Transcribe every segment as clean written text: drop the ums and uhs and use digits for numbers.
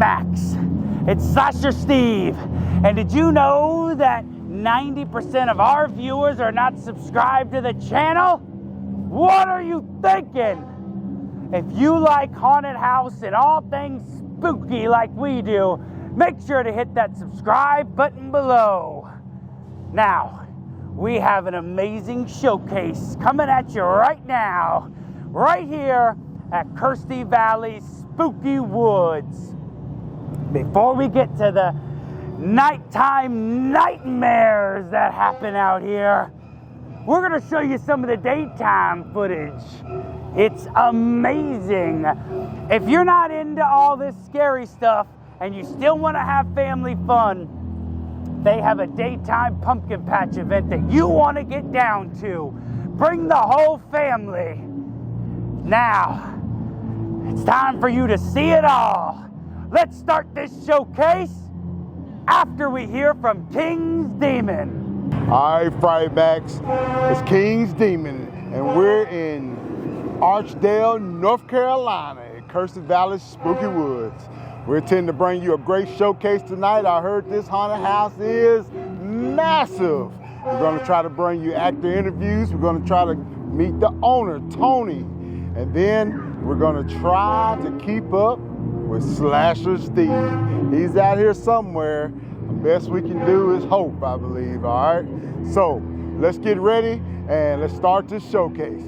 FrightMaxx. It's Slasher Steve. And did you know that 90% of our viewers are not subscribed to the channel? What are you thinking? If you like haunted house and all things spooky like we do, make sure to hit that subscribe button below. Now, we have an amazing showcase coming at you right now, right here at Kersey Valley Spooky Woods. Before we get to the nighttime nightmares that happen out here, we're gonna show you some of the daytime footage. It's amazing. If you're not into all this scary stuff and you still wanna have family fun, they have a daytime pumpkin patch event that you wanna get down to. Bring the whole family. Now, it's time for you to see it all. Let's start this showcase after we hear from King's Demon. All right, FrightMaxx, it's King's Demon, and we're in Archdale, North Carolina, at Kersey Valley Spooky Woods. We're intending to bring you a great showcase tonight. I heard this haunted house is massive. We're gonna try to bring you actor interviews. We're gonna try to meet the owner, Tony. And then we're gonna try to keep up with Slasher Steve. He's out here somewhere. The best we can do is hope, I believe, all right? So let's get ready and let's start this showcase.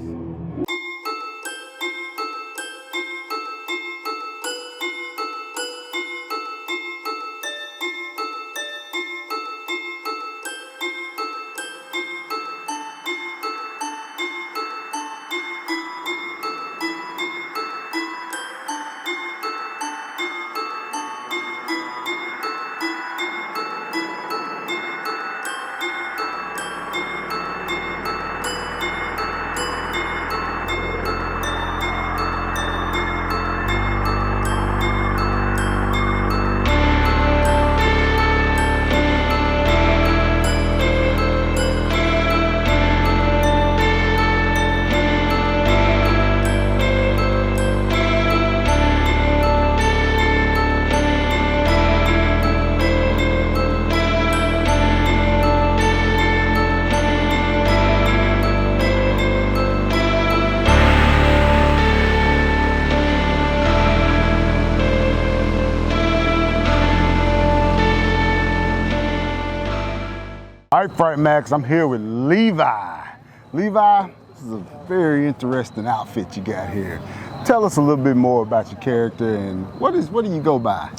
All right, FrightMaxx, I'm here with Levi. Levi, this is a very interesting outfit you got here. Tell us a little bit more about your character and what do you go by?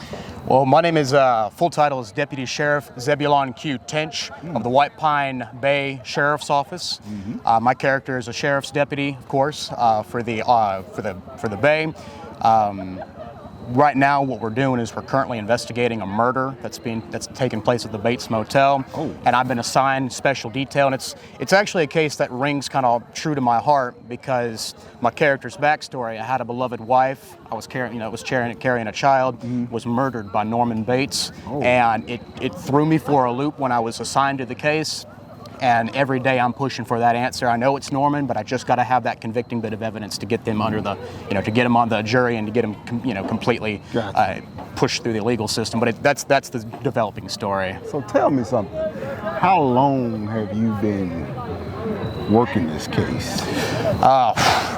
Well, my name is, full title is Deputy Sheriff Zebulon Q. Tench of the White Pine Bay Sheriff's Office. My character is a sheriff's deputy, of course, for the Bay. Right now, what we're doing is we're currently investigating a murder that's taken place at the Bates Motel, and I've been assigned special detail. And it's actually a case that rings kind of true to my heart because my character's backstory. I had a beloved wife. I was carrying a child. Was murdered by Norman Bates, and it threw me for a loop when I was assigned to the case. And every day I'm pushing for that answer. I know it's Norman, but I just got to have that convicting bit of evidence to get them under the, to get them on the jury and to get them, completely pushed through the legal system. But that's the developing story. So tell me something. How long have you been working this case?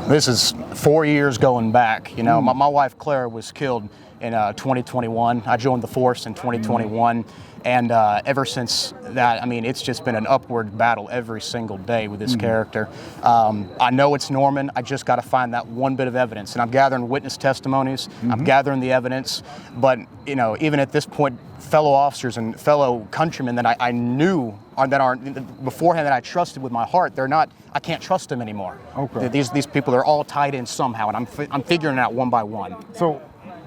This is 4 years going back. My wife Claire was killed in 2021. I joined the force in 2021. And ever since that, it's just been an upward battle every single day with this character. I know it's Norman. I just got to find that one bit of evidence. And I'm gathering witness testimonies. I'm gathering the evidence. But, even at this point, fellow officers and fellow countrymen that I knew beforehand that I trusted with my heart, I can't trust them anymore. Okay. These people are all tied in somehow, and I'm figuring it out one by one. So,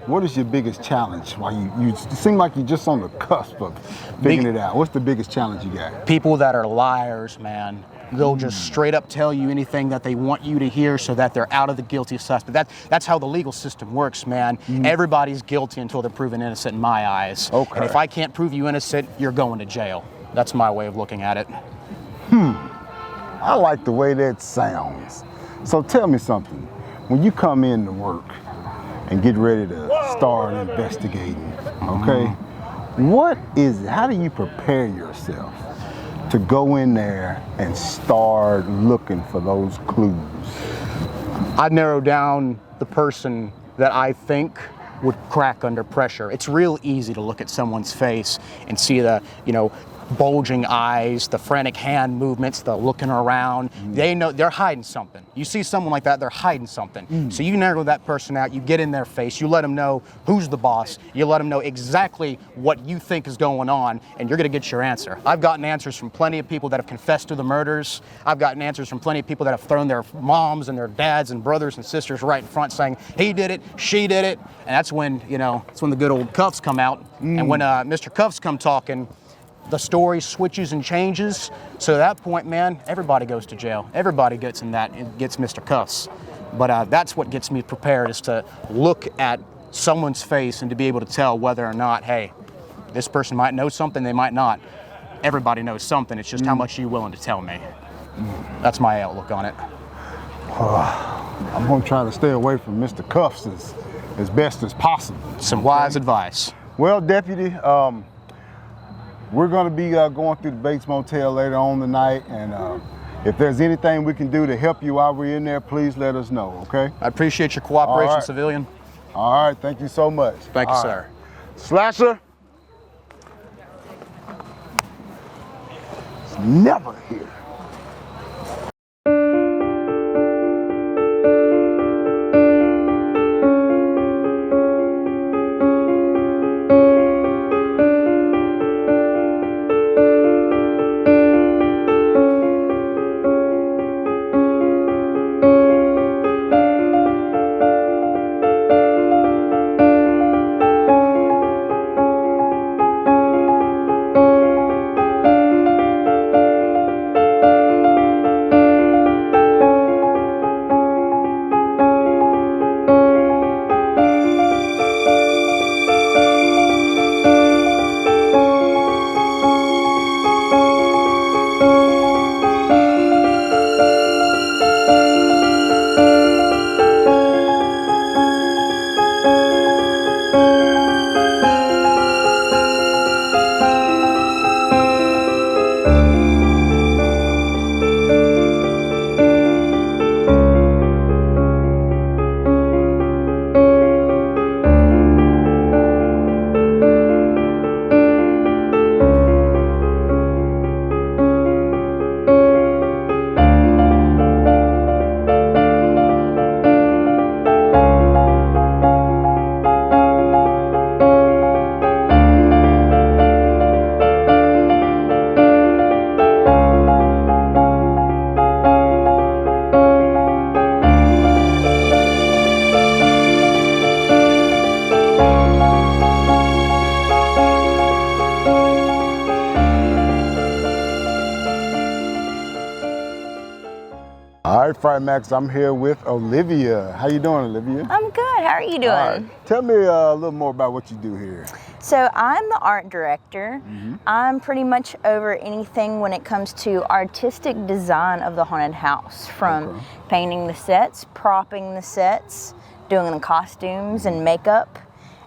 what is your biggest challenge? Why you seem like you're just on the cusp of figuring it out. What's the biggest challenge you got? People that are liars, man. They'll just straight up tell you anything that they want you to hear so that they're out of the guilty suspect. That's how the legal system works, man. Everybody's guilty until they're proven innocent in my eyes. Okay. And if I can't prove you innocent, you're going to jail. That's my way of looking at it. I like the way that sounds. So tell me something. When you come in to work, and get ready to start investigating, okay? How do you prepare yourself to go in there and start looking for those clues? I narrow down the person that I think would crack under pressure. It's real easy to look at someone's face and see the, bulging eyes, the frantic hand movements, the looking around. They know they're hiding something. You see someone like that, they're hiding something. So you narrow that person out, you get in their face, you let them know who's the boss, you let them know exactly what you think is going on, and you're gonna get your answer. I've gotten answers from plenty of people that have confessed to the murders. I've gotten answers from plenty of people that have thrown their moms and their dads and brothers and sisters right in front saying, he did it, she did it. And that's when, that's when the good old cuffs come out. And when Mr. Cuffs come talking, the story switches and changes. So at that point, man, everybody goes to jail. Everybody gets in that and gets Mr. Cuffs. But that's what gets me prepared, is to look at someone's face and to be able to tell whether or not, hey, this person might know something, they might not. Everybody knows something. It's just how much are you willing to tell me. That's my outlook on it. I'm gonna try to stay away from Mr. Cuffs as best as possible. Some wise advice. Well, Deputy, we're going to be going through the Bates Motel later on tonight, and if there's anything we can do to help you while we're in there, please let us know, okay? I appreciate your cooperation, right. civilian. All right, thank you so much. Thank you, All sir. Right. Slasher, it's never here. All right, FrightMaxx, I'm here with Olivia. How you doing, Olivia? I'm good. How are you doing? All right. Tell me a little more about what you do here. So I'm the art director. I'm pretty much over anything when it comes to artistic design of the haunted house, from painting the sets, propping the sets, doing the costumes and makeup.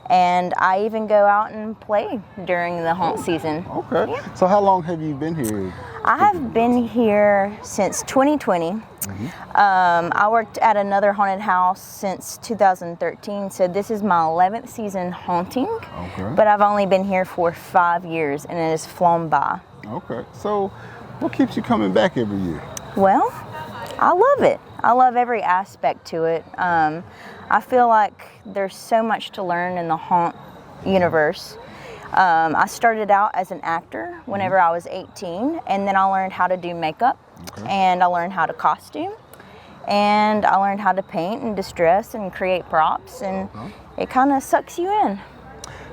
And I even go out and play during the haunt season. Okay. Yeah. So how long have you been here? I have been here since 2020. I worked at another haunted house since 2013, so this is my 11th season haunting. Okay. But I've only been here for 5 years, and it has flown by. Okay. So what keeps you coming back every year? Well, I love it. I love every aspect to it. I feel like there's so much to learn in the haunt universe. I started out as an actor whenever I was 18, and then I learned how to do makeup, and I learned how to costume, and I learned how to paint and distress and create props, and it kind of sucks you in.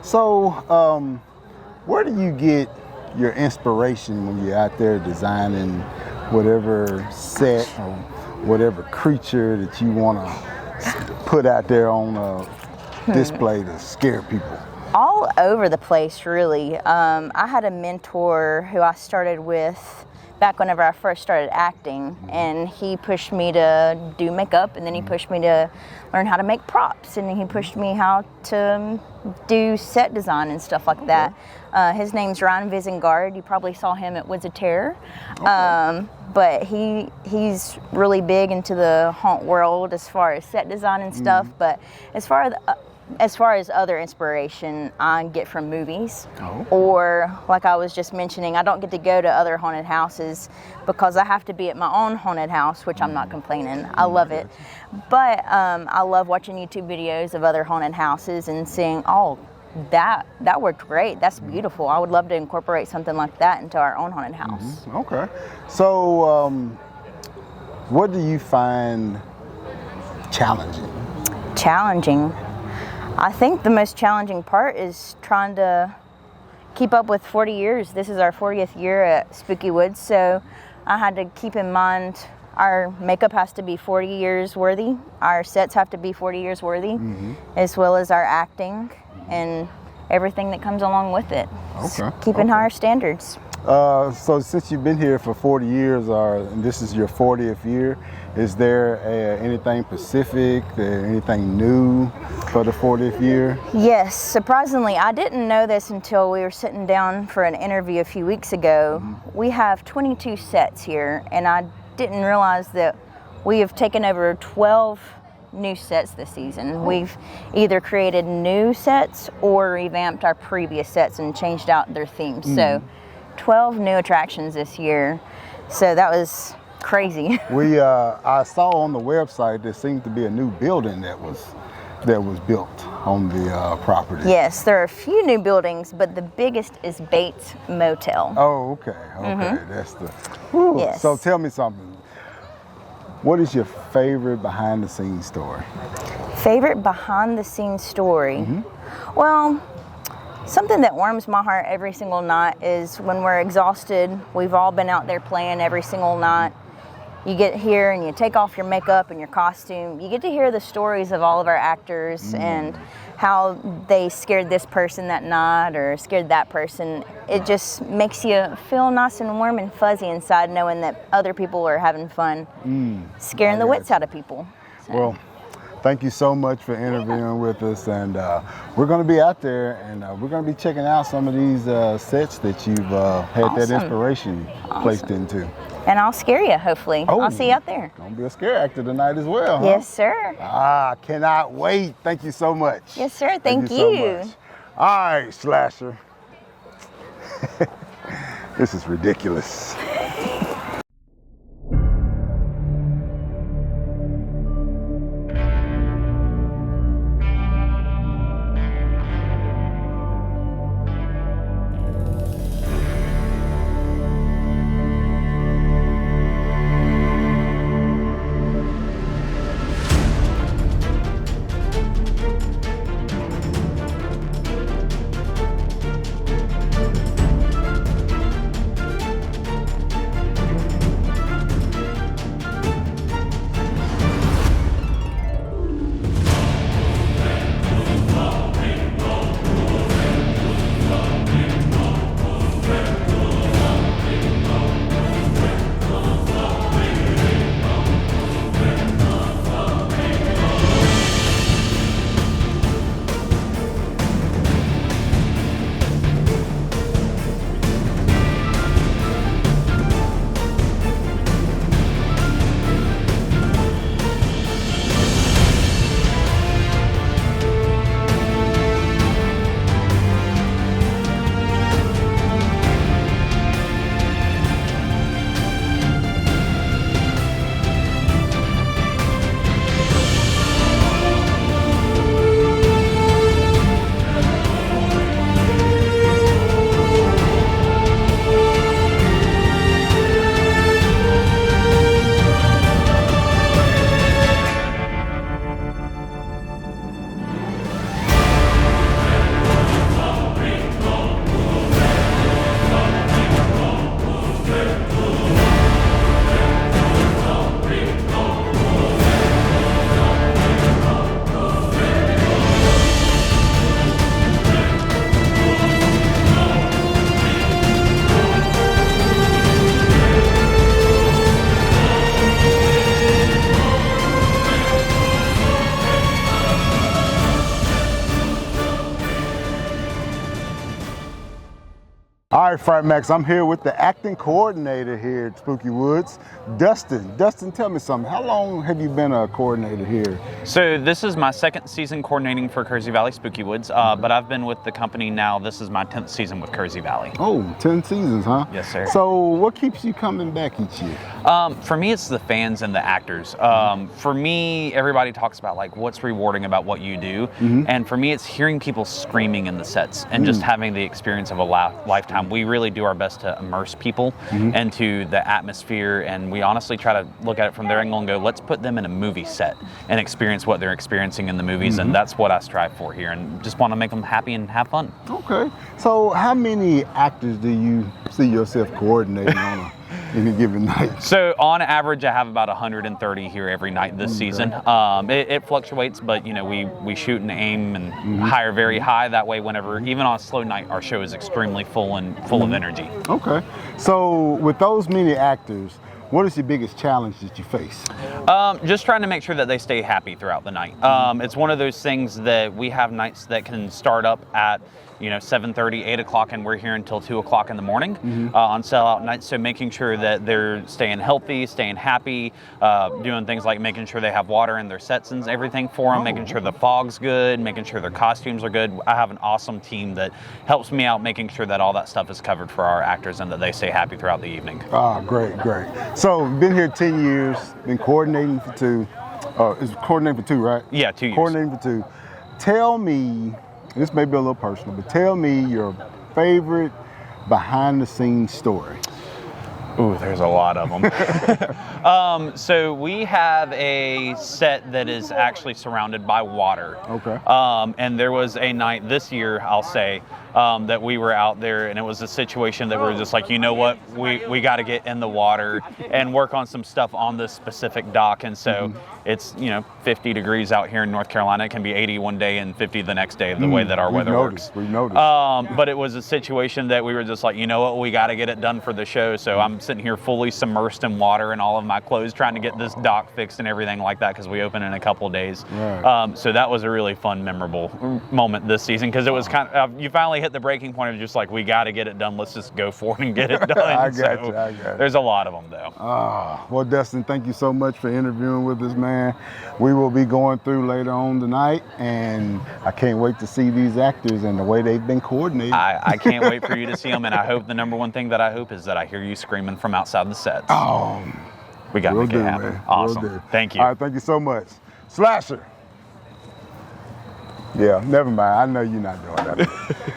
So where do you get your inspiration when you're out there designing whatever set or whatever creature that you want to put out there on a display to scare people? All over the place, really. I had a mentor who I started with back whenever I first started acting, and he pushed me to do makeup, and then he pushed me to learn how to make props, and he pushed me how to do set design and stuff like that. His name's Ryan Visengard. You probably saw him at Woods of Terror. But he's really big into the haunt world as far as set design and stuff. But as far as other inspiration, I get from movies. Or, like I was just mentioning, I don't get to go to other haunted houses because I have to be at my own haunted house, which I'm not complaining. I love it. But I love watching YouTube videos of other haunted houses and seeing, oh, that worked great. That's beautiful. I would love to incorporate something like that into our own haunted house. Okay. So, what do you find challenging? Challenging. I think the most challenging part is trying to keep up with 40 years. This is our 40th year at Spooky Woods, so I had to keep in mind our makeup has to be 40 years worthy, our sets have to be 40 years worthy, as well as our acting and everything that comes along with it. Keeping higher standards. So since you've been here for 40 years, and this is your 40th year, is there anything specific, anything new for the 40th year? Yes, surprisingly, I didn't know this until we were sitting down for an interview a few weeks ago. We have 22 sets here, and I didn't realize that we have taken over 12 new sets this season. We've either created new sets or revamped our previous sets and changed out their themes. So 12 new attractions this year. So that was crazy. I saw on the website there seemed to be a new building that was built on the property. Yes, there are a few new buildings, but the biggest is Bates Motel. Oh, okay. That's the. Yes. So tell me something. What is your favorite behind-the-scenes story? Favorite behind-the-scenes story? Well, something that warms my heart every single night is when we're exhausted. We've all been out there playing every single night. You get here and you take off your makeup and your costume. You get to hear the stories of all of our actors and how they scared this person that night or scared that person. It just makes you feel nice and warm and fuzzy inside knowing that other people are having fun scaring the wits out of people. So. Well, thank you so much for interviewing with us, and we're going to be out there and we're going to be checking out some of these sets that you've had that inspiration placed into. And I'll scare you, hopefully. I'll see you out there. Gonna be a scare actor tonight as well, huh? Yes, sir. Cannot wait. Thank you so much. Yes, sir. Thank you. So much. All right, Slasher. This is ridiculous. All right, FrightMaxx, I'm here with the acting coordinator here at Spooky Woods, Dustin. Dustin, tell me something. How long have you been a coordinator here? So this is my second season coordinating for Kersey Valley Spooky Woods, but I've been with the company now. This is my 10th season with Kersey Valley. Oh, 10 seasons, huh? Yes, sir. So what keeps you coming back each year? For me, it's the fans and the actors. For me, everybody talks about like what's rewarding about what you do. And for me, it's hearing people screaming in the sets and just having the experience of a lifetime. We really do our best to immerse people into the atmosphere, and we honestly try to look at it from their angle and go, let's put them in a movie set and experience what they're experiencing in the movies, and that's what I strive for here, and just want to make them happy and have fun. Okay. So how many actors do you see yourself coordinating on any given night? So on average, I have about 130 here every night this season. It fluctuates, but you know, we shoot and aim and hire very high. That way, whenever, even on a slow night, our show is extremely full and full of energy. Okay. So with those many actors, what is the biggest challenge that you face? Just trying to make sure that they stay happy throughout the night. It's one of those things that we have nights that can start up at 7:30, 8 o'clock, and we're here until 2 o'clock in the morning on sellout nights. So making sure that they're staying healthy, staying happy, doing things like making sure they have water in their sets and everything for them, making sure the fog's good, making sure their costumes are good. I have an awesome team that helps me out making sure that all that stuff is covered for our actors and that they stay happy throughout the evening. Ah, great, great. So been here 10 years, been coordinating for 2. It's coordinating for 2, right? Yeah, 2 years. Coordinating for 2. Tell me, this may be a little personal, but tell me your favorite behind the scenes story. Ooh, there's a lot of them. So we have a set that is actually surrounded by water. Okay. And there was a night this year, I'll say, that we were out there, and it was a situation that we were just like, you know what, we got to get in the water and work on some stuff on this specific dock. And so it's 50 degrees out here in North Carolina. It can be 80 one day and 50 the next day, the way that our weather works. We've noticed. But it was a situation that we were just like, you know what, we got to get it done for the show. So I'm sitting here fully submersed in water and all of my clothes, trying to get this dock fixed and everything like that, because we open in a couple of days. Right. So that was a really fun, memorable moment this season, because it was kind of, you finally hit the breaking point of just like, we got to get it done. Let's just go for it and get it done. I got you. There's a lot of them though. Well, Dustin, thank you so much for interviewing with us, man. We will be going through later on tonight, and I can't wait to see these actors and the way they've been coordinated. I can't wait for you to see them, and I hope the number one thing that I hope is that I hear you screaming from outside the sets. Oh, we got to make it happen. Man. Awesome. Thank you. All right, thank you so much. Slasher. Yeah, never mind. I know you're not doing that.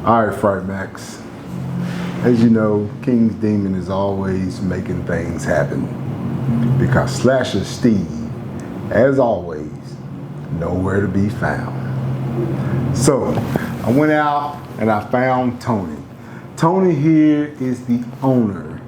All right, FrightMaxx. As you know, King's Demon is always making things happen, because Slasher Steve, as always, nowhere to be found. So I went out and I found Tony. Tony here is the owner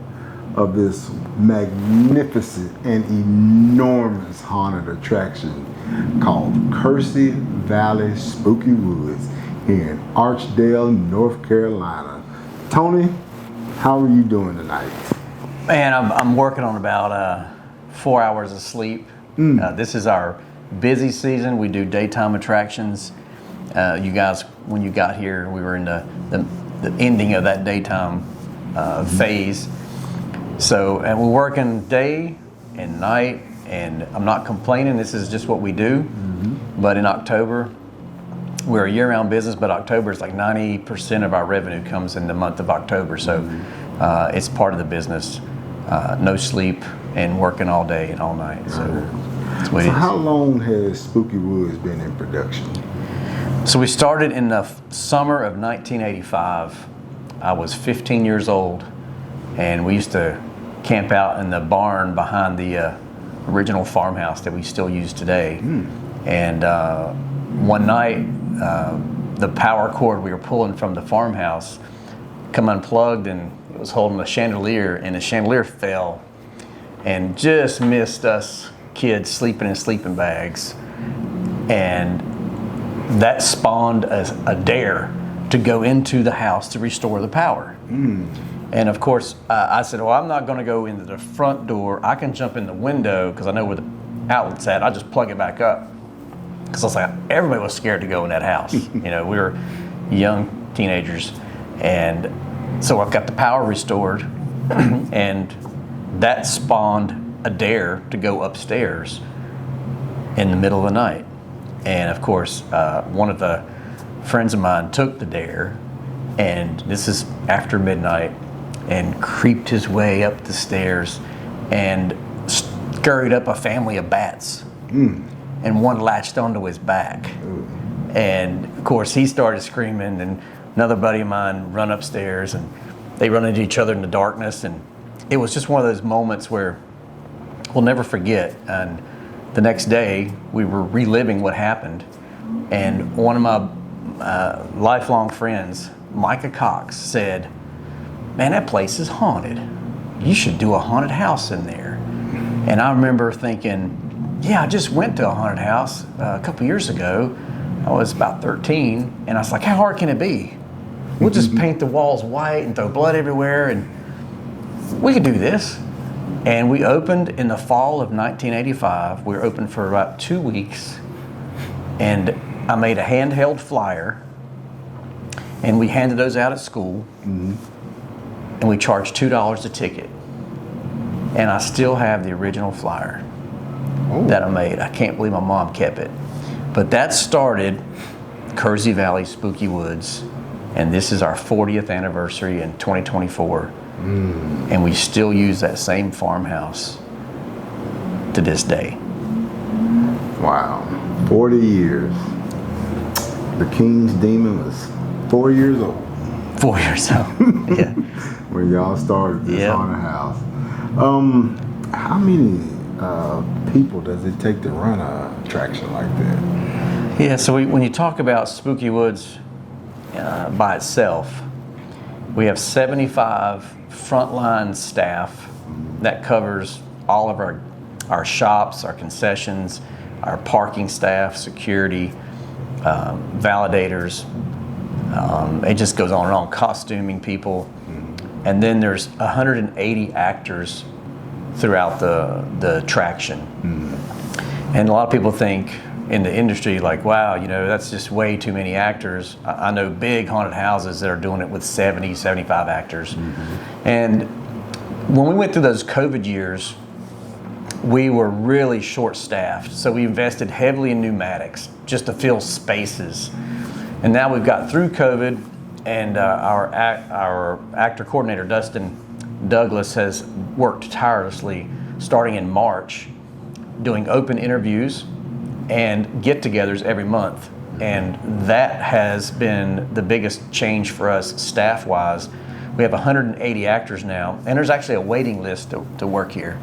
of this magnificent and enormous haunted attraction called Kersey Valley Spooky Woods here in Archdale, North Carolina. Tony, how are you doing tonight? Man, I'm working on about 4 hours of sleep. This is our busy season, we do daytime attractions. You guys, when you got here, we were in the ending of that daytime phase. So, and we're working day and night, and I'm not complaining. This is just what we do. But in October, we're a year-round business, but October is like 90% of our revenue comes in the month of October. So it's part of the business. No sleep and working all day and all night. So that's what it is. How long has Spooky Woods been in production? So we started in the summer of 1985. I was 15 years old, and we used to camp out in the barn behind the original farmhouse that we still use today. And one night, the power cord we were pulling from the farmhouse come unplugged, and it was holding a chandelier, and the chandelier fell and just missed us kids sleeping in sleeping bags. And that spawned a dare to go into the house to restore the power. And of course, I said, well, I'm not going to go into the front door. I can jump in the window because I know where the outlet's at. I'll just plug it back up. Because I was like, everybody was scared to go in that house. You know, we were young teenagers. And so I got the power restored, and that spawned a dare to go upstairs in the middle of the night. And of course, one of the friends of mine took the dare, and this is after midnight, and creeped his way up the stairs and scurried up a family of bats. And one latched onto his back. And of course, he started screaming, and another buddy of mine run upstairs, and they run into each other in the darkness. And it was just one of those moments where we'll never forget. And the next day, we were reliving what happened. And one of my lifelong friends, Micah Cox, said, man, that place is haunted. You should do a haunted house in there. And I remember thinking, yeah, I just went to a haunted house a couple years ago. I was about 13, and I was like, how hard can it be? We'll just paint the walls white and throw blood everywhere, and we could do this. And we opened in the fall of 1985. We were open for about 2 weeks, and I made a handheld flyer, and we handed those out at school, and we charged $2 a ticket. And I still have the original flyer that I made. I can't believe my mom kept it. But that started Kersey Valley Spooky Woods, and this is our 40th anniversary in 2024. And we still use that same farmhouse to this day. Wow, 40 years. The King's Demon was 4 years old. 4 years old, yeah. When y'all started this haunted house. How many people does it take to run an attraction like that? Yeah, so when you talk about Spooky Woods by itself, we have 75 frontline staff that covers all of our shops, our concessions, our parking staff, security, validators. It just goes on and on, costuming people. And then there's 180 actors throughout the attraction. And a lot of people think in the industry, like, wow, you know, that's just way too many actors. I know big haunted houses that are doing it with 70, 75 actors. And when we went through those COVID years, we were really short-staffed. So we invested heavily in pneumatics just to fill spaces. And now we've got through COVID, and our actor coordinator, Dustin Douglas, has worked tirelessly starting in March, doing open interviews and get-togethers every month. And that has been the biggest change for us staff-wise. We have 180 actors now, and there's actually a waiting list to work here.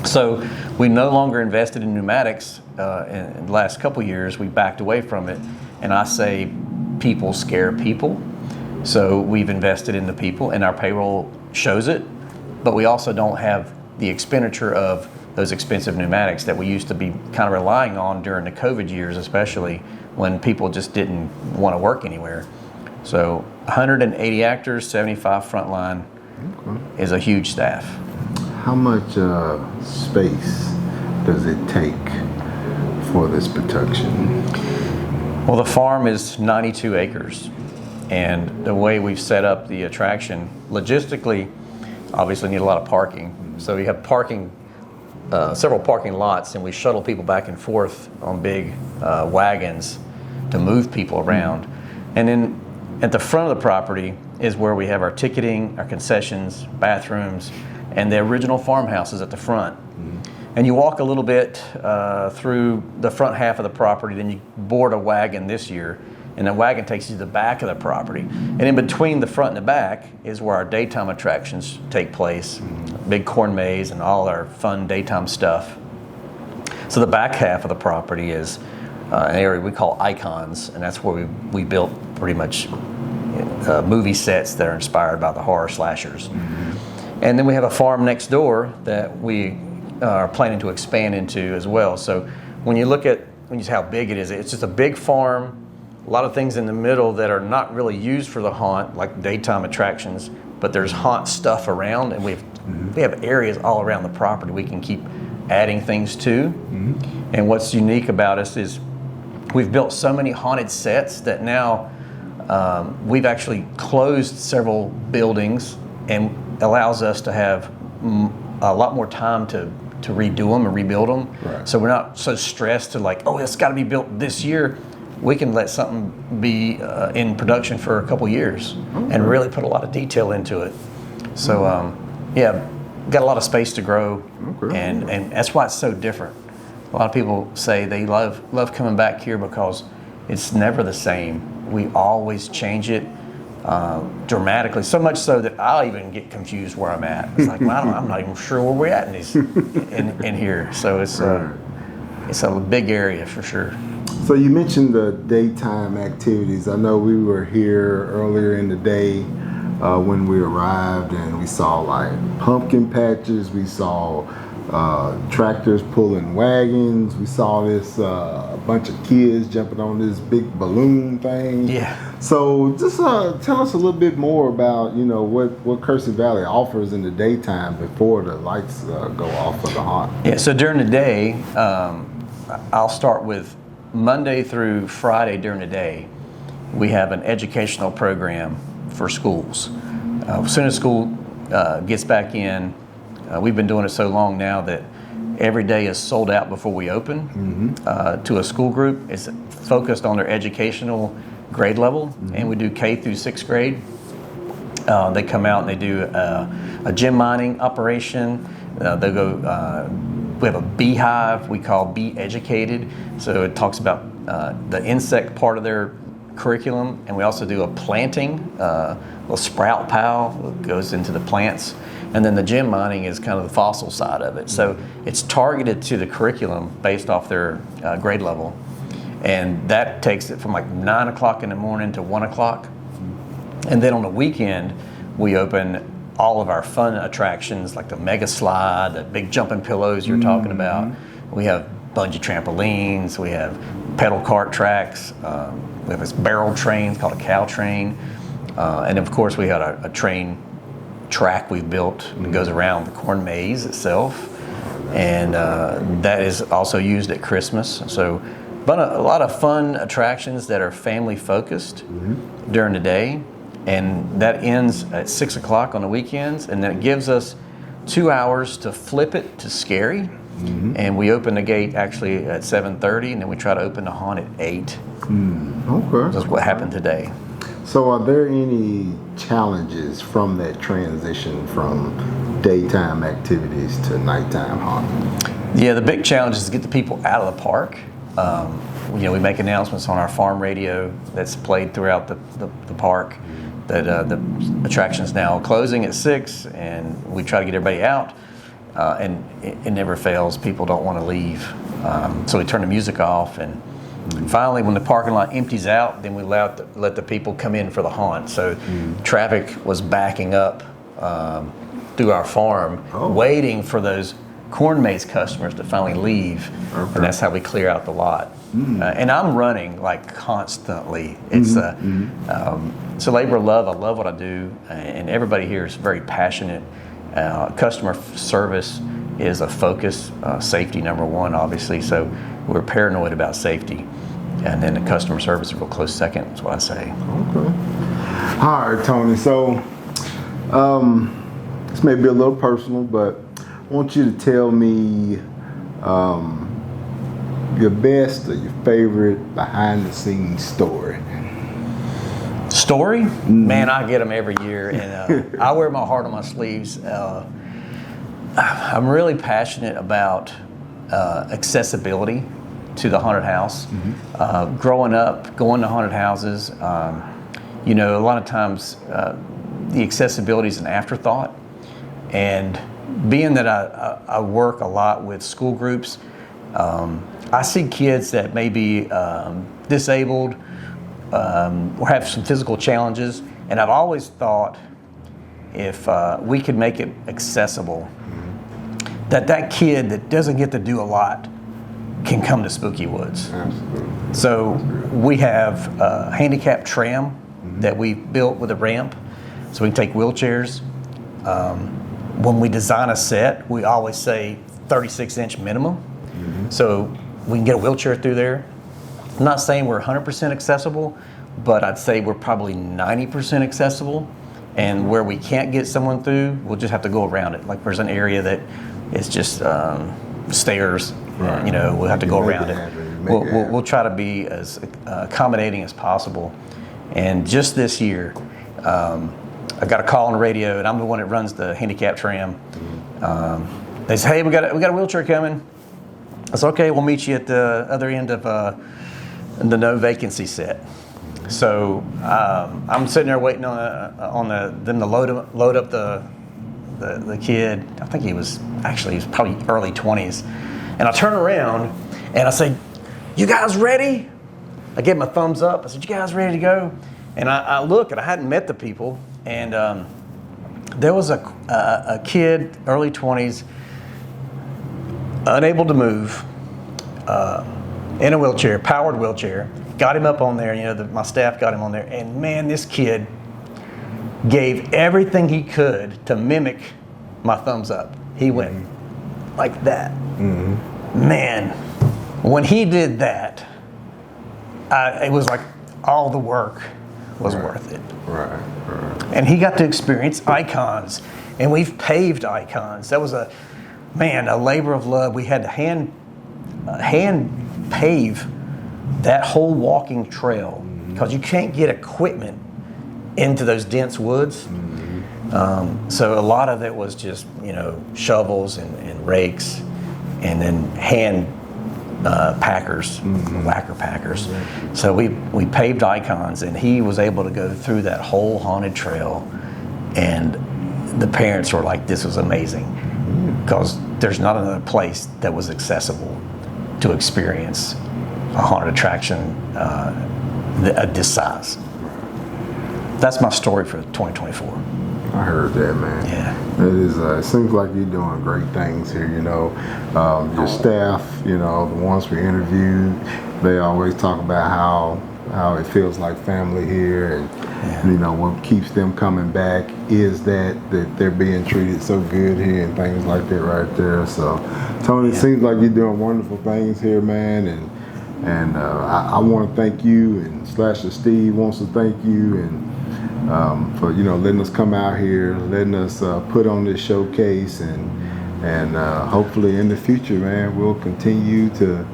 So we no longer invested in pneumatics in the last couple years. We backed away from it. And I say people scare people. So we've invested in the people, and our payroll shows it. But we also don't have the expenditure of those expensive pneumatics that we used to be kind of relying on during the COVID years, especially when people just didn't want to work anywhere. So 180 actors, 75 frontline is a huge staff. How much space does it take for this production? Well, the farm is 92 acres, and the way we've set up the attraction, logistically, obviously need a lot of parking. So we have parking, several parking lots, and we shuttle people back and forth on big wagons to move people around. And then at the front of the property is where we have our ticketing, our concessions, bathrooms, and the original farmhouses at the front. And you walk a little bit through the front half of the property, then you board a wagon this year, and the wagon takes you to the back of the property. And in between the front and the back is where our daytime attractions take place, big corn maze and all our fun daytime stuff. So the back half of the property is an area we call icons, and that's where we built pretty much movie sets that are inspired by the horror slashers. And then we have a farm next door that we are planning to expand into as well. So when you look at, when you see how big it is, it's just a big farm, a lot of things in the middle that are not really used for the haunt, like daytime attractions, but there's haunt stuff around, and we have areas all around the property we can keep adding things to. And what's unique about us is we've built so many haunted sets that now we've actually closed several buildings, and allows us to have a lot more time to redo them and rebuild them. Right. So we're not so stressed to like, oh, it's got to be built this year. We can let something be in production for a couple years and really put a lot of detail into it. So yeah, got a lot of space to grow, and that's why it's so different. A lot of people say they love coming back here because it's never the same. We always change it dramatically, so much so that I'll even get confused where I'm at. It's like, well, I'm not even sure where we're at in here. So it's a big area for sure. So you mentioned the daytime activities. I know we were here earlier in the day when we arrived, and we saw like pumpkin patches. We saw tractors pulling wagons. We saw this a bunch of kids jumping on this big balloon thing. Yeah. So just tell us a little bit more about what Kersey Valley offers in the daytime before the lights go off for the haunt. Yeah. So during the day, I'll start with Monday through Friday. During the day, we have an educational program for schools. As soon as school gets back in, we've been doing it so long now that every day is sold out before we open to a school group. It's focused on their educational grade level, and we do K through 6th grade. They come out and they do a gem mining operation. They go. We have a beehive we call Be Educated, so it talks about the insect part of their curriculum, and we also do a planting, little sprout pile that goes into the plants, and then the gem mining is kind of the fossil side of it. So it's targeted to the curriculum based off their grade level, and that takes it from like 9 o'clock in the morning to 1 o'clock, and then on the weekend we open all of our fun attractions like the mega slide, the big jumping pillows you're talking about. We have bungee trampolines, we have pedal cart tracks, we have this barrel train called a cow train, and of course we had a train track we've built that goes around the corn maze itself, and that is also used at Christmas. So but a lot of fun attractions that are family focused during the day, and that ends at 6 o'clock on the weekends, and then it gives us 2 hours to flip it to scary. And we open the gate actually at 7:30, and then we try to open the haunt at 8. Okay. That's what happened today. So are there any challenges from that transition from daytime activities to nighttime haunt? Yeah, the big challenge is to get the people out of the park. We make announcements on our farm radio that's played throughout the park that the attraction's now closing at 6, and we try to get everybody out. And it never fails. People don't want to leave. So we turn the music off, and finally when the parking lot empties out, then we let the people come in for the haunt. So traffic was backing up through our farm, waiting for those corn maze customers to finally leave. And that's how we clear out the lot. And I'm running like constantly. It's it's a labor of love. I love what I do, and everybody here is very passionate. Customer service is a focus, safety number one, obviously. So we're paranoid about safety. And then the customer service is a real close second, is what I say. Okay. All right, Tony. So this may be a little personal, but I want you to tell me your best or your favorite behind the scenes story. Story? Man, I get them every year, and I wear my heart on my sleeves. I'm really passionate about accessibility to the haunted house. Growing up, going to haunted houses, you know, a lot of times the accessibility is an afterthought. And being that I work a lot with school groups, I see kids that may be disabled or have some physical challenges, and I've always thought if we could make it accessible, that kid that doesn't get to do a lot can come to Spooky Woods. Absolutely. So we have a handicap tram that we built with a ramp, so we can take wheelchairs. When we design a set, we always say 36-inch minimum, so we can get a wheelchair through there. I'm not saying we're 100% accessible, but I'd say we're probably 90% accessible. And where we can't get someone through, we'll just have to go around it. Like there's an area that is just stairs. Right. You know, we'll have to go around it. We'll We'll try to be as accommodating as possible. And just this year, I got a call on the radio, and I'm the one that runs the handicap tram. They say, "Hey, we got a wheelchair coming." I said, "Okay, we'll meet you at the other end of the no vacancy set." So I'm sitting there waiting on them to load up the kid. I think he was probably early 20s. And I turn around and I say, "You guys ready?" I gave him a thumbs up. I said, "You guys ready to go?" And I look, and I hadn't met the people. And there was a kid, early 20s, unable to move, in a wheelchair, powered wheelchair. Got him up on there, you know, my staff got him on there. And man, this kid gave everything he could to mimic my thumbs up. He went like that. Man, when he did that, it was like all the work was worth it. Right. And he got to experience icons, and we've paved icons. That was a labor of love. We had to hand pave that whole walking trail because you can't get equipment into those dense woods. So a lot of it was just, you know, shovels and rakes, and then hand packers, whacker packers. So we paved icons, and he was able to go through that whole haunted trail, and the parents were like, "This was amazing," because there's not another place that was accessible to experience a haunted attraction this size. That's my story for 2024. I heard that, man. Yeah. It is. It seems like you're doing great things here. You know, your staff. You know, the ones we interviewed, they always talk about how it feels like family here, and you know what keeps them coming back is that they're being treated so good here and things like that right there. So, Tony, it seems like you're doing wonderful things here, man, and I want to thank you, and Slasher Steve wants to thank you, and for, you know, letting us come out here, letting us put on this showcase, and hopefully in the future, man, we'll continue to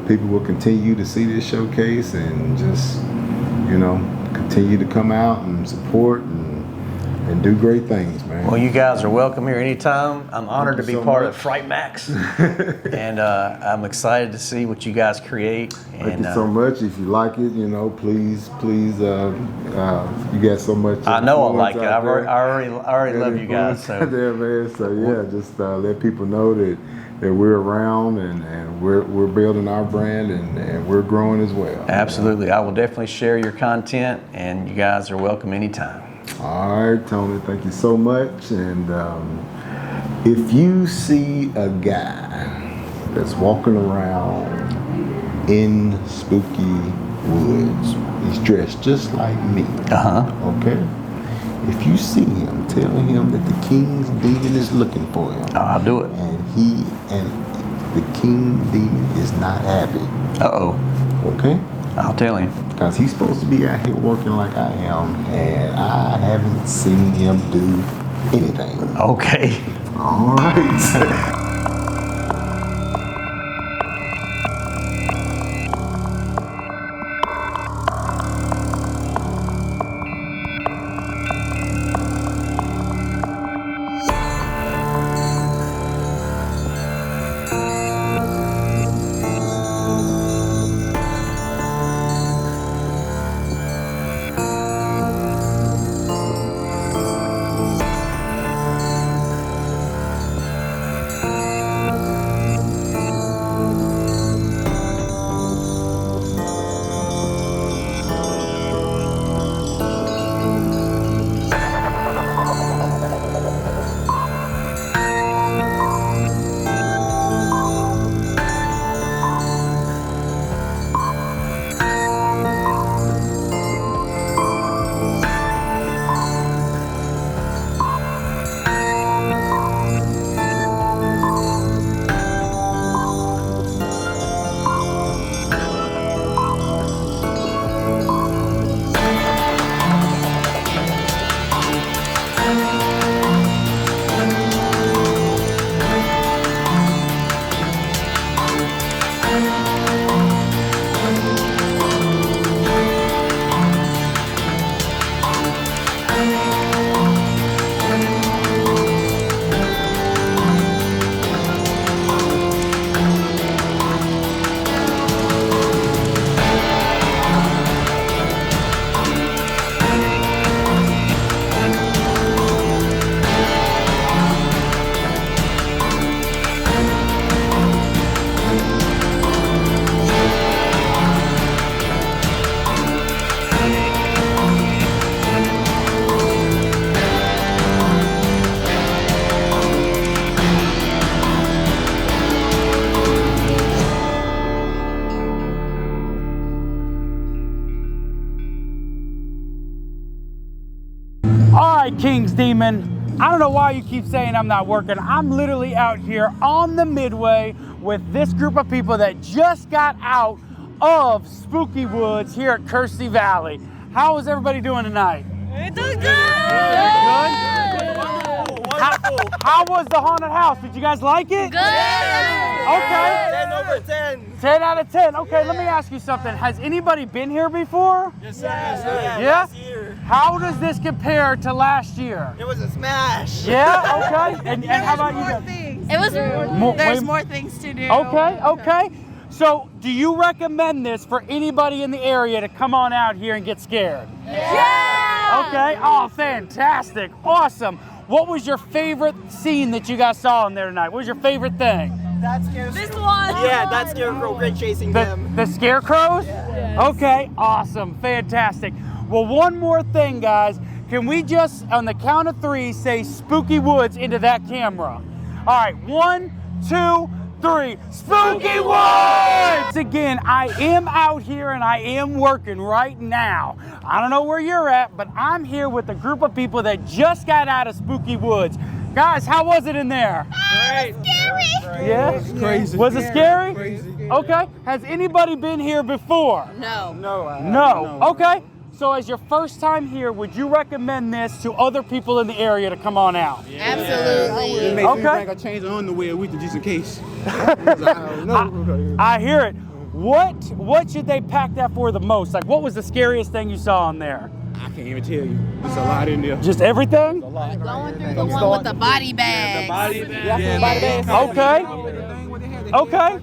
people will continue to see this showcase and just, you know, continue to come out and support and do great things, man. Well, you guys are welcome here anytime. I'm honored to be part of FrightMaxx, and I'm excited to see what you guys create. Thank you so much. If you like it, you know, please, you got so much. I know I like it. I already love you guys. So there, man. So yeah, just let people know that we're around and we're building our brand and we're growing as well. Absolutely. I will definitely share your content, and you guys are welcome anytime. All right, Tony, thank you so much. And if you see a guy that's walking around in Spooky Woods, he's dressed just like me. Okay? If you see him, tell him that the King's Demon is looking for him. I'll do it. And the king demon is not happy. Uh-oh. Okay? I'll tell him. Because he's supposed to be out here working like I am, and I haven't seen him do anything. Okay. All right. King's Demon, I don't know why you keep saying I'm not working. I'm literally out here on the Midway with this group of people that just got out of Spooky Woods here at Kersey Valley. How is everybody doing tonight? It's good. Good? How was the haunted house? Did you guys like it? Good. Okay. 10 over 10. 10 out of 10. Okay, let me ask you something. Has anybody been here before? Yes, sir. Yeah? Last year. How does this compare to last year? It was a smash. Yeah, okay. And how about you guys? It was. There's more things to do. Okay. So, do you recommend this for anybody in the area to come on out here and get scared? Yeah. Okay. Oh, fantastic. Awesome. What was your favorite scene that you guys saw in there tonight? What was your favorite thing? That scarecrow. This one. Yeah, that scarecrow. Great chasing them. The scarecrows? Yeah. Okay, awesome, fantastic. Well, one more thing, guys. Can we just, on the count of 3, say Spooky Woods into that camera? All right, 1, 2, 3. Spooky Woods! Again, I am out here and I am working right now. I don't know where you're at, but I'm here with a group of people that just got out of Spooky Woods. Guys, how was it in there? Great. Scary. Yeah? It was crazy. Was it scary? Crazy. Okay. Has anybody been here before? No. No. Okay. So as your first time here, would you recommend this to other people in the area to come on out? Absolutely. It makes me Okay. bring a change of underwear with you just in case. I hear it. What should they pack that for the most? Like, what was the scariest thing you saw in there? I can't even tell you. There's a lot in there. Just everything? Going through the one with the body bag. Okay. Okay.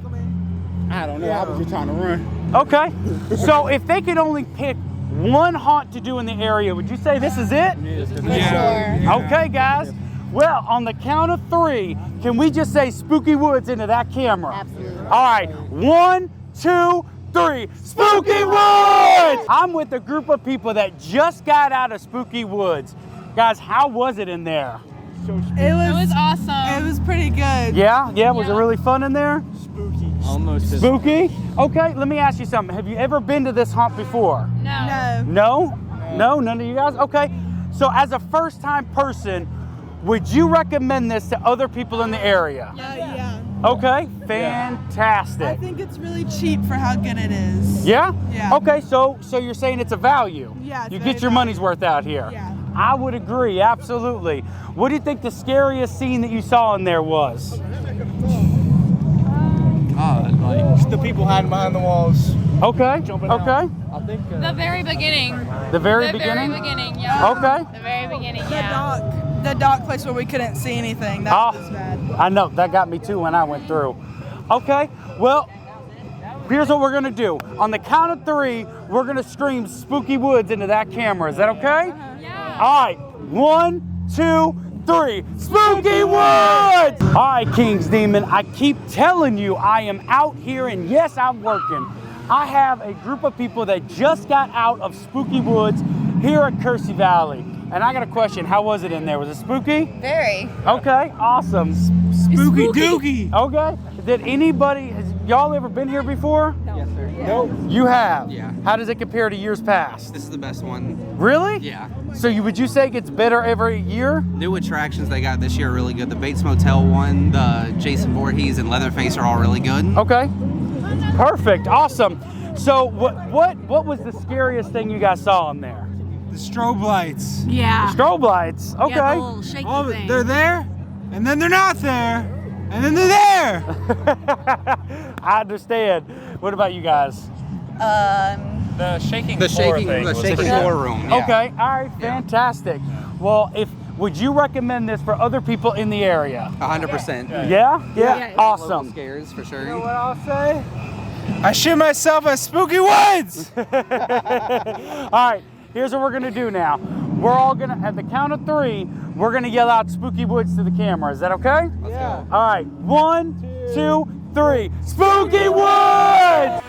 I don't know. I was just trying to run. Okay. So if they could only pick one haunt to do in the area, would you say this is it? Yeah. Okay, guys. Well, on the count of 3, can we just say Spooky Woods into that camera? Absolutely. All right, 1, 2, 3. Spooky Woods! I'm with a group of people that just got out of Spooky Woods. Guys, how was it in there? It was awesome. It was pretty good. Yeah? Was it really fun in there? Spooky. Almost. Spooky? Okay, let me ask you something. Have you ever been to this haunt before? No. No? No, none of you guys? Okay. So as a first-time person, would you recommend this to other people in the area? Yeah. Okay, fantastic. I think it's really cheap for how good it is. Yeah? Yeah. Okay, so you're saying it's a value. Yeah, it's you very get your money's worth out here. Yeah. I would agree, absolutely. What do you think the scariest scene that you saw in there was? Like the people hiding behind the walls. Okay, Jumping okay. out. I think The very beginning. The very beginning? The very beginning, yeah. Okay. The very beginning, The yeah. the dock place where we couldn't see anything. That Oh, was bad. I know, that got me too when I went through. Okay, well, here's what we're gonna do. On the count of 3, we're gonna scream Spooky Woods into that camera. Is that okay? Yeah. All right, 1, 2, 3, Spooky Woods! All right, King's Demon, I keep telling you I am out here and yes, I'm working. I have a group of people that just got out of Spooky Woods here at Kersey Valley. And I got a question, how was it in there? Was it spooky? Very. Okay, awesome. spooky dookie. Okay, did anybody, has y'all ever been here before? Yes, sir. Nope. You have? Yeah. How does it compare to years past? This is the best one. Really? Yeah. So would you say it gets better every year? New attractions they got this year are really good. The Bates Motel one, the Jason Voorhees and Leatherface are all really good. Okay. Perfect. Awesome. So what was the scariest thing you guys saw in there? The strobe lights. Yeah. Strobe lights. Okay. Yeah, the little shaky Oh, thing. they're there, and then they're not there, and then they're there. I understand. What about you guys? The shaking The shaking floor room. Yeah. Okay. All right. Fantastic. Well, would you recommend this for other people in the area? 100%. Yeah? Yeah. Local Awesome. scares for sure. You know what I'll say? I shit myself at Spooky Woods. All right. Here's what we're gonna do now. We're all gonna, at the count of 3, we're gonna yell out Spooky Woods to the camera. Is that okay? Let's go. All right, 1, 2, 3, Spooky Woods!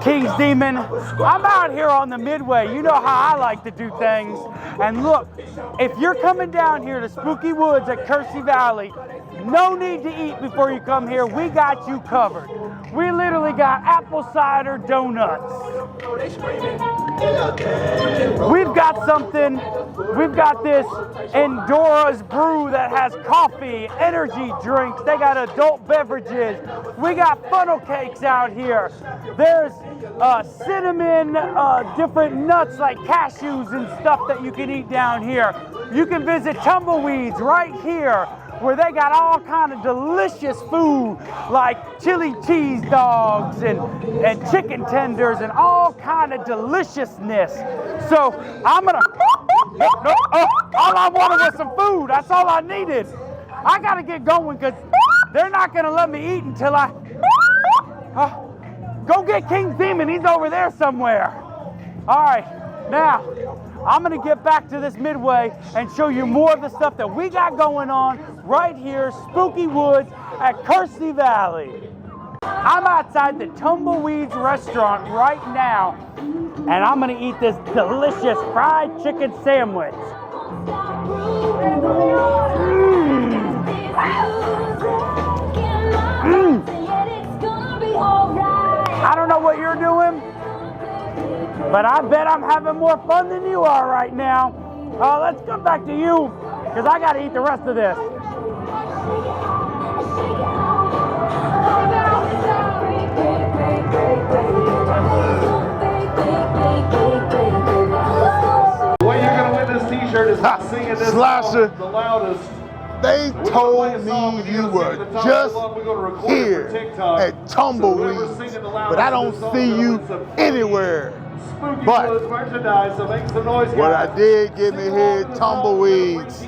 King's Demon. I'm out here on the Midway. You know how I like to do things. And look, if you're coming down here to Spooky Woods at Kersey Valley, no need to eat before you come here. We got you covered. We literally got apple cider donuts. We've got something. We've got this Endora's brew that has coffee, energy drinks. They got adult beverages. We got funnel cakes out here. There's cinnamon, different nuts like cashews and stuff that you can eat down here. You can visit Tumbleweeds right here, where they got all kind of delicious food like chili cheese dogs and chicken tenders and all kind of deliciousness. So I'm gonna, all I wanted was some food. That's all I needed. I gotta get going because they're not gonna let me eat until I... go get King's Demon, he's over there somewhere. All right, now, I'm gonna get back to this Midway and show you more of the stuff that we got going on right here, Spooky Woods at Kersey Valley. I'm outside the Tumbleweeds restaurant right now, and I'm gonna eat this delicious fried chicken sandwich. I don't know what you're doing, but I bet I'm having more fun than you are right now. Let's come back to you, because I gotta eat the rest of this. The way you're gonna win this t-shirt is by singing this song the loudest. They told me you were just here at Tumbleweeds, but I don't see you anywhere. But what I did get me here at Tumbleweeds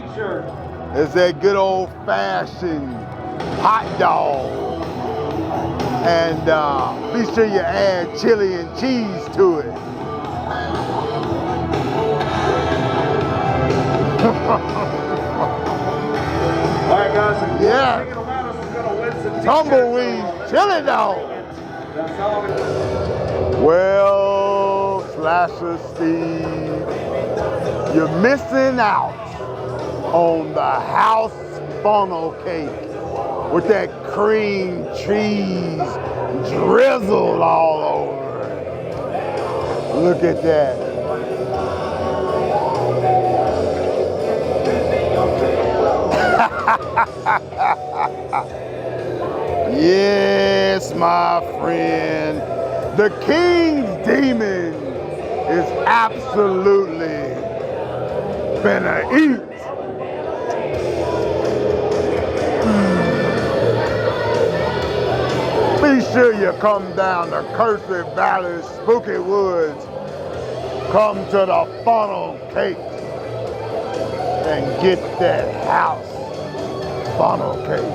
is that good old-fashioned hot dog. And be sure you add chili and cheese to it. All right, guys. Yeah. Tumbleweed chili dog. Well, Slasher Steve, you're missing out on the house funnel cake with that cream cheese drizzled all over it. Look at that. Yes, my friend. The King's Demon is absolutely finna eat. Be sure you come down to Kersey Valley, Spooky Woods. Come to the funnel cake and get that house funnel cake.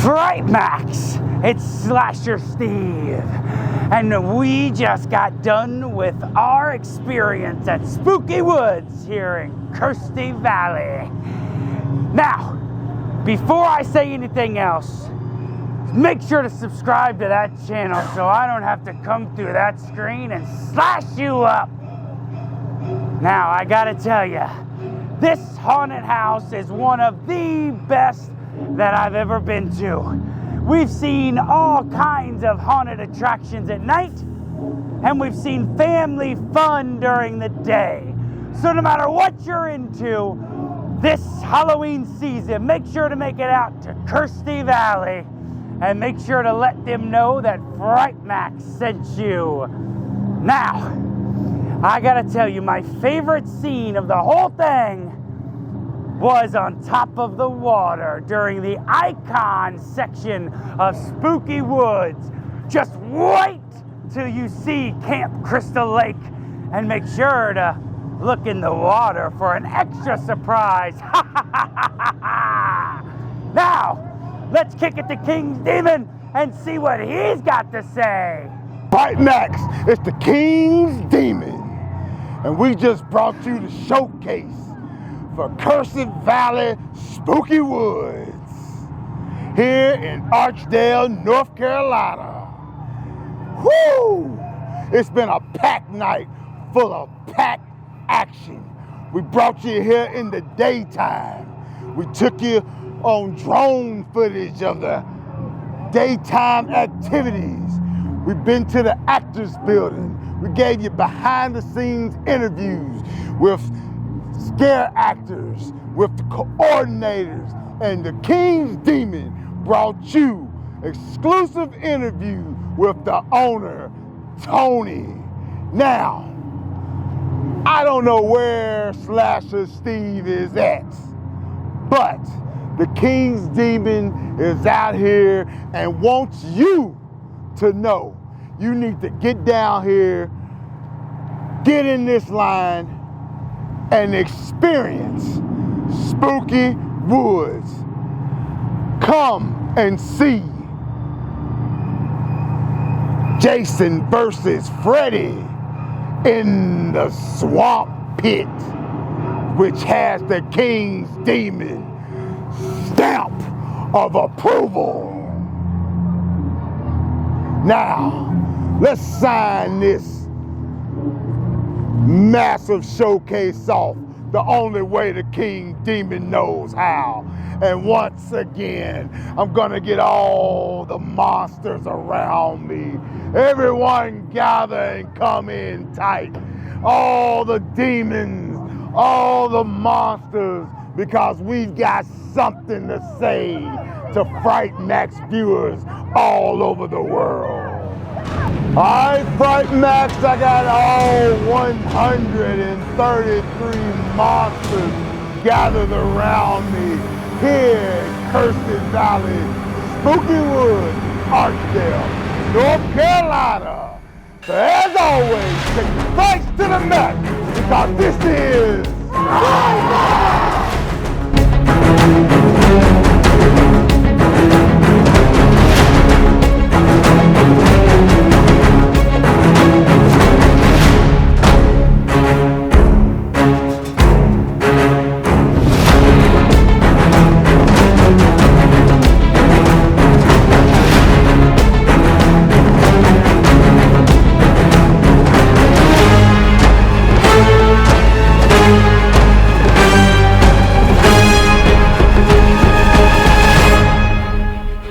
FrightMaxx, it's Slasher Steve, and we just got done with our experience at Spooky Woods here in Kersey Valley. Now, before I say anything else, make sure to subscribe to that channel so I don't have to come through that screen and slash you up. Now, I gotta tell you, this haunted house is one of the best that I've ever been to. We've seen all kinds of haunted attractions at night, and we've seen family fun during the day. So no matter what you're into this Halloween season, make sure to make it out to Kersey Valley and make sure to let them know that FrightMaxx sent you. Now, I gotta tell you, my favorite scene of the whole thing was on top of the water during the icon section of Spooky Woods. Just wait till you see Camp Crystal Lake and make sure to look in the water for an extra surprise. Now, let's kick it to King's Demon and see what he's got to say. FrightMaxx, it's the King's Demon, and we just brought you the showcase for Kersey Valley Spooky Woods here in Archdale, North Carolina. Woo! It's been a packed night full of packed action. We brought you here in the daytime. We took you on drone footage of the daytime activities. We've been to the Actors Building. We gave you behind the scenes interviews with scare actors, with the coordinators, and the King's Demon brought you exclusive interview with the owner, Tony. Now, I don't know where Slasher Steve is at, but the King's Demon is out here and wants you to know you need to get down here, get in this line, and experience Spooky Woods. Come and see Jason versus Freddy in the Swamp Pit, which has the King's Demon stamp of approval. Now, let's sign this massive showcase off the only way the King Demon knows how. And once again, I'm gonna get all the monsters around me. Everyone gather and come in tight. All the demons, all the monsters, because we've got something to say to FrightMaxx viewers all over the world. All right, FrightMaxx, I got all 133 monsters gathered around me here in Kersey Valley, Spooky Woods, Archdale, North Carolina. So as always, take the fights to the mat, because this is FrightMaxx!